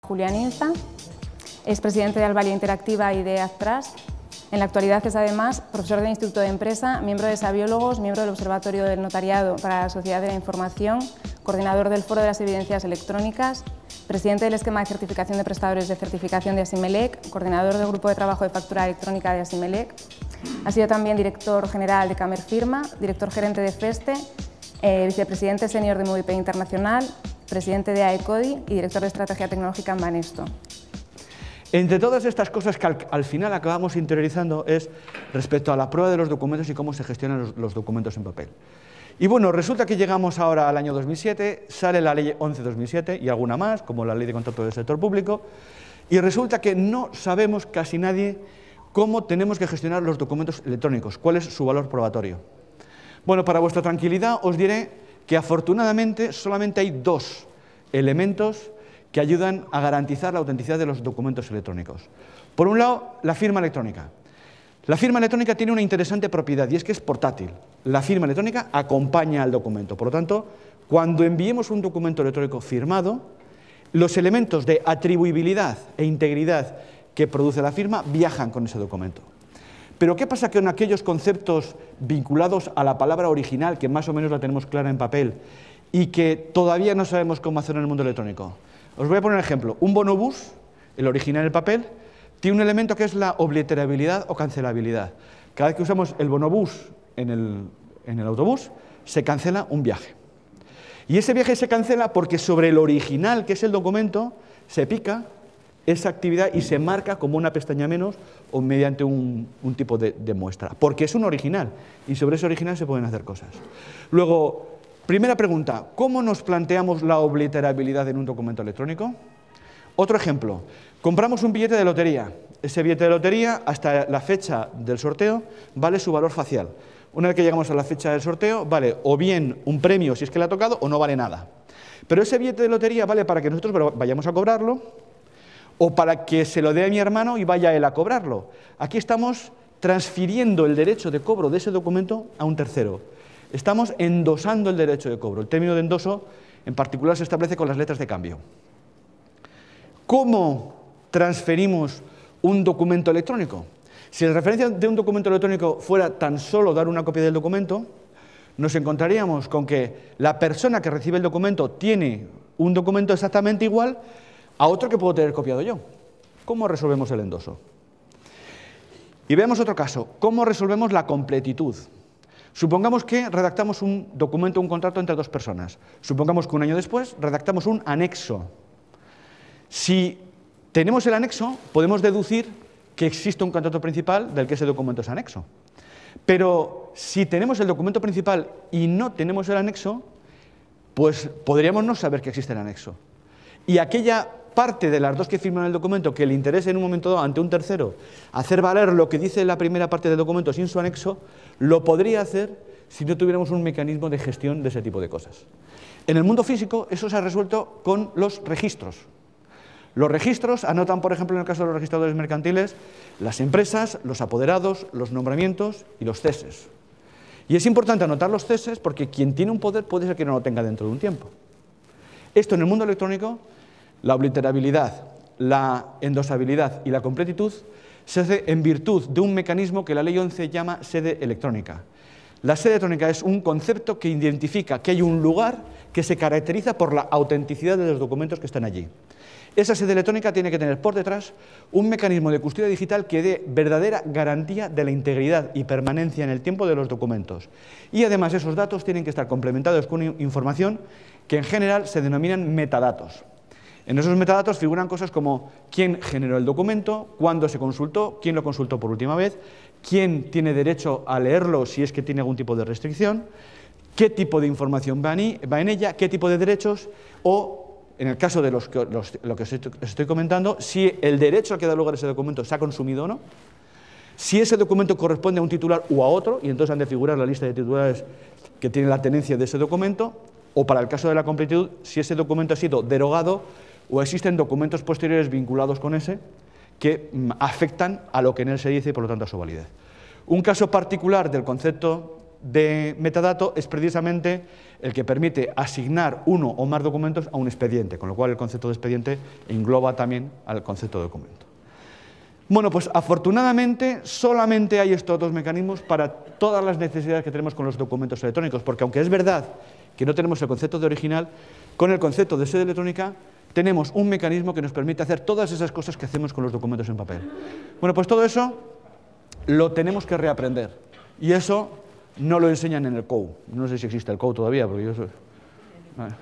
Julián Inza, es presidente de Albalia Interactiva y de AdTrust. En la actualidad es además profesor del Instituto de Empresa, miembro de Sabiólogos, miembro del Observatorio del Notariado para la Sociedad de la Información, coordinador del Foro de las Evidencias Electrónicas, presidente del Esquema de Certificación de Prestadores de Certificación de Asimelec, coordinador del Grupo de Trabajo de Factura Electrónica de Asimelec. Ha sido también director general de Camerfirma, director gerente de FESTE, vicepresidente senior de MobiPay Internacional, presidente de AECODI y director de Estrategia Tecnológica en Banesto. Entre todas estas cosas que al final acabamos interiorizando es respecto a la prueba de los documentos y cómo se gestionan los documentos en papel. Y bueno, resulta que llegamos ahora al año 2007, sale la Ley 11/2007 y alguna más, como la Ley de Contrato del Sector Público, y resulta que no sabemos casi nadie cómo tenemos que gestionar los documentos electrónicos, cuál es su valor probatorio. Bueno, para vuestra tranquilidad os diré que afortunadamente solamente hay dos elementos que ayudan a garantizar la autenticidad de los documentos electrónicos. Por un lado, la firma electrónica. La firma electrónica tiene una interesante propiedad y es que es portátil. La firma electrónica acompaña al documento. Por lo tanto, cuando enviemos un documento electrónico firmado, los elementos de atribuibilidad e integridad que produce la firma viajan con ese documento. Pero ¿qué pasa con aquellos conceptos vinculados a la palabra original, que más o menos la tenemos clara en papel, y que todavía no sabemos cómo hacer en el mundo electrónico? Os voy a poner un ejemplo. Un bonobús, el original en el papel, tiene un elemento que es la obliterabilidad o cancelabilidad. Cada vez que usamos el bonobús en el autobús, se cancela un viaje. Y ese viaje se cancela porque sobre el original, que es el documento, se pica esa actividad y se marca como una pestaña menos o mediante un tipo de muestra, porque es un original y sobre ese original se pueden hacer cosas. Luego, primera pregunta, ¿cómo nos planteamos la obliterabilidad en un documento electrónico? Otro ejemplo, compramos un billete de lotería. Ese billete de lotería, hasta la fecha del sorteo, vale su valor facial. Una vez que llegamos a la fecha del sorteo, vale o bien un premio si es que le ha tocado o no vale nada. Pero ese billete de lotería vale para que nosotros vayamos a cobrarlo o para que se lo dé a mi hermano y vaya él a cobrarlo. Aquí estamos transfiriendo el derecho de cobro de ese documento a un tercero. Estamos endosando el derecho de cobro. El término de endoso, en particular, se establece con las letras de cambio. ¿Cómo transferimos un documento electrónico? Si la referencia de un documento electrónico fuera tan solo dar una copia del documento, nos encontraríamos con que la persona que recibe el documento tiene un documento exactamente igual a otro que puedo tener copiado yo. ¿Cómo resolvemos el endoso? Y veamos otro caso. ¿Cómo resolvemos la completitud? Supongamos que redactamos un documento, un contrato entre dos personas. Supongamos que un año después redactamos un anexo. Si tenemos el anexo, podemos deducir que existe un contrato principal del que ese documento es anexo. Pero si tenemos el documento principal y no tenemos el anexo, pues podríamos no saber que existe el anexo. Y aquella parte de las dos que firman el documento que le interese en un momento dado ante un tercero hacer valer lo que dice la primera parte del documento sin su anexo, lo podría hacer si no tuviéramos un mecanismo de gestión de ese tipo de cosas. En el mundo físico eso se ha resuelto con los registros. Los registros anotan, por ejemplo, en el caso de los registradores mercantiles, las empresas, los apoderados, los nombramientos y los ceses. Y es importante anotar los ceses porque quien tiene un poder puede ser que no lo tenga dentro de un tiempo. Esto en el mundo electrónico, la obliterabilidad, la endosabilidad y la completitud se hace en virtud de un mecanismo que la Ley 11 llama sede electrónica. La sede electrónica es un concepto que identifica que hay un lugar que se caracteriza por la autenticidad de los documentos que están allí. Esa sede electrónica tiene que tener por detrás un mecanismo de custodia digital que dé verdadera garantía de la integridad y permanencia en el tiempo de los documentos. Y además esos datos tienen que estar complementados con información que en general se denominan metadatos. En esos metadatos figuran cosas como quién generó el documento, cuándo se consultó, quién lo consultó por última vez, quién tiene derecho a leerlo si es que tiene algún tipo de restricción, qué tipo de información va en ella, qué tipo de derechos o, en el caso de lo que os estoy comentando, si el derecho al que da lugar ese documento se ha consumido o no, si ese documento corresponde a un titular u a otro, y entonces han de figurar la lista de titulares que tienen la tenencia de ese documento, o para el caso de la completitud, si ese documento ha sido derogado o existen documentos posteriores vinculados con ese que afectan a lo que en él se dice y por lo tanto a su validez. Un caso particular del concepto de metadato es precisamente el que permite asignar uno o más documentos a un expediente, con lo cual el concepto de expediente engloba también al concepto de documento. Bueno, pues afortunadamente solamente hay estos dos mecanismos para todas las necesidades que tenemos con los documentos electrónicos, porque aunque es verdad que no tenemos el concepto de original, con el concepto de sede electrónica tenemos un mecanismo que nos permite hacer todas esas cosas que hacemos con los documentos en papel. Bueno, pues todo eso lo tenemos que reaprender, y eso no lo enseñan en el COU. No sé si existe el COU todavía, porque yo soy... Vale.